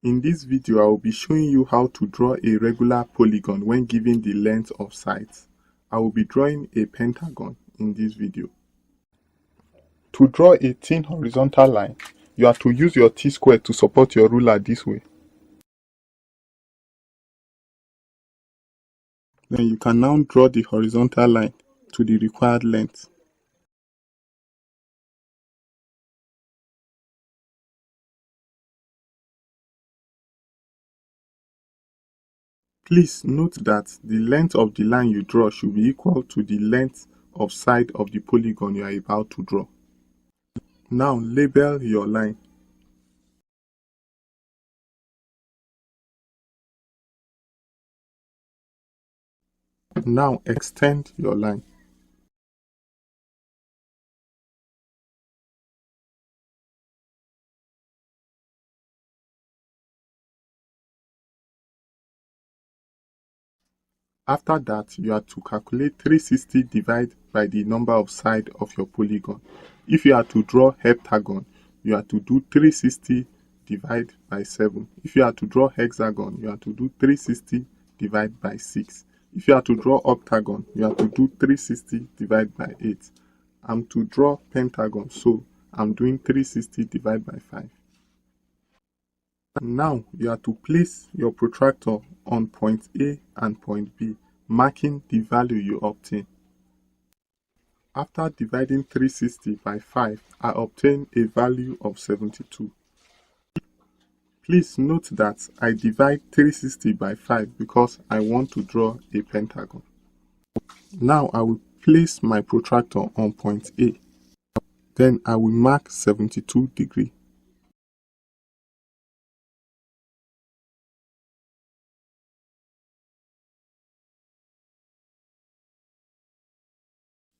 In this video, I will be showing you how to draw a regular polygon when given the length of sides. I will be drawing a pentagon in this video. To draw a thin horizontal line, you have to use your T-square to support your ruler this way. Then you can now draw the horizontal line to the required length. Please note that the length of the line you draw should be equal to the length of side of the polygon you are about to draw. Now label your line. Now extend your line. After that, you have to calculate 360 divided by the number of sides of your polygon. If you are to draw heptagon, you have to do 360 divided by 7. If you are to draw hexagon, you have to do 360 divided by 6. If you are to draw octagon, you have to do 360 divided by 8. I'm to draw pentagon, so I'm doing 360 divided by 5. Now you have to place your protractor on point A and point B, marking the value you obtain. After dividing 360 by 5, I obtain a value of 72. Please note that I divide 360 by 5 because I want to draw a pentagon. Now I will place my protractor on point A. Then I will mark 72 degrees.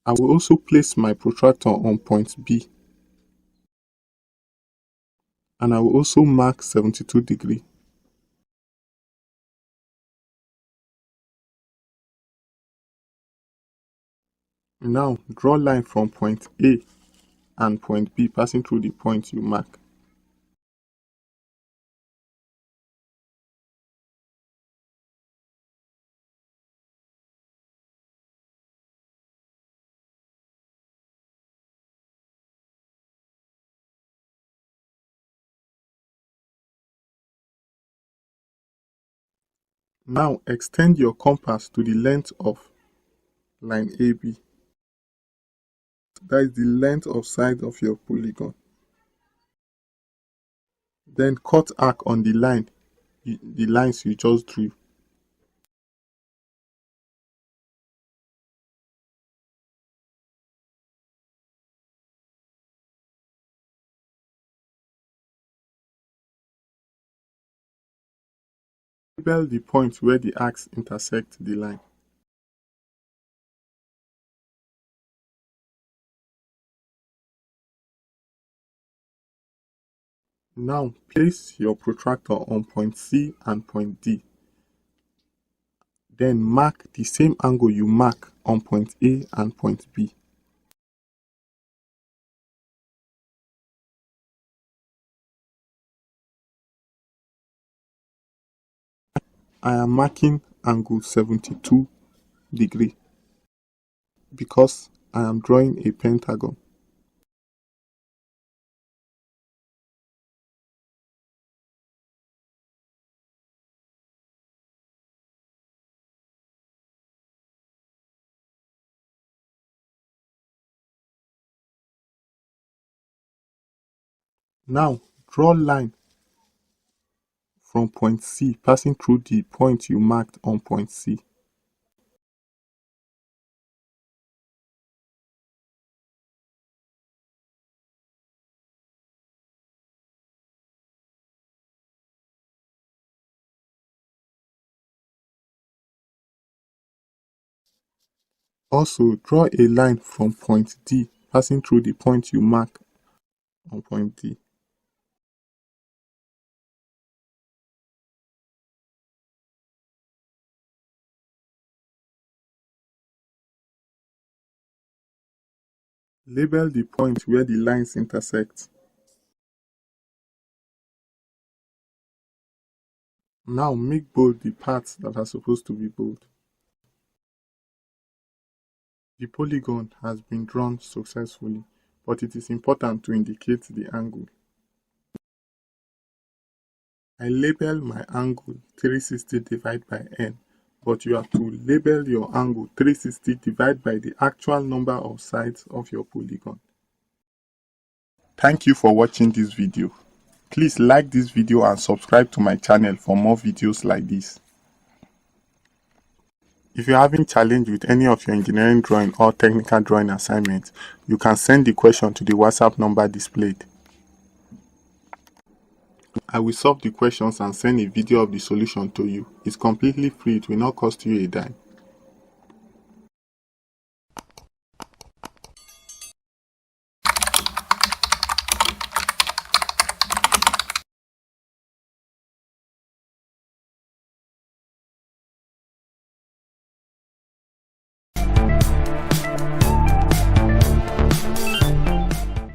I will also place my protractor on point B. And I will also mark 72 degrees. Now draw line from point A and point B passing through the point you mark. Now extend your compass to the length of line AB. That is the length of side of your polygon. Then cut arc on the lines you just drew. Label the point where the arcs intersect the line. Now place your protractor on point C and point D. Then mark the same angle you mark on point A and point B. I am marking angle 72 degrees because I am drawing a pentagon. Now draw line from point C passing through the point you marked on point C. Also draw a line from point D passing through the point you mark on point D. Label the point where the lines intersect. Now make bold the parts that are supposed to be bold. The polygon has been drawn successfully, but it is important to indicate the angle. I label my angle 360 divided by n, but you have to label your angle 360 divided by the actual number of sides of your polygon. Thank you for watching this video. Please like this video and subscribe to my channel for more videos like this. If you're having challenge with any of your engineering drawing or technical drawing assignments, you can send the question to the WhatsApp number displayed. I will solve the questions and send a video of the solution to you. It's completely free, it will not cost you a dime.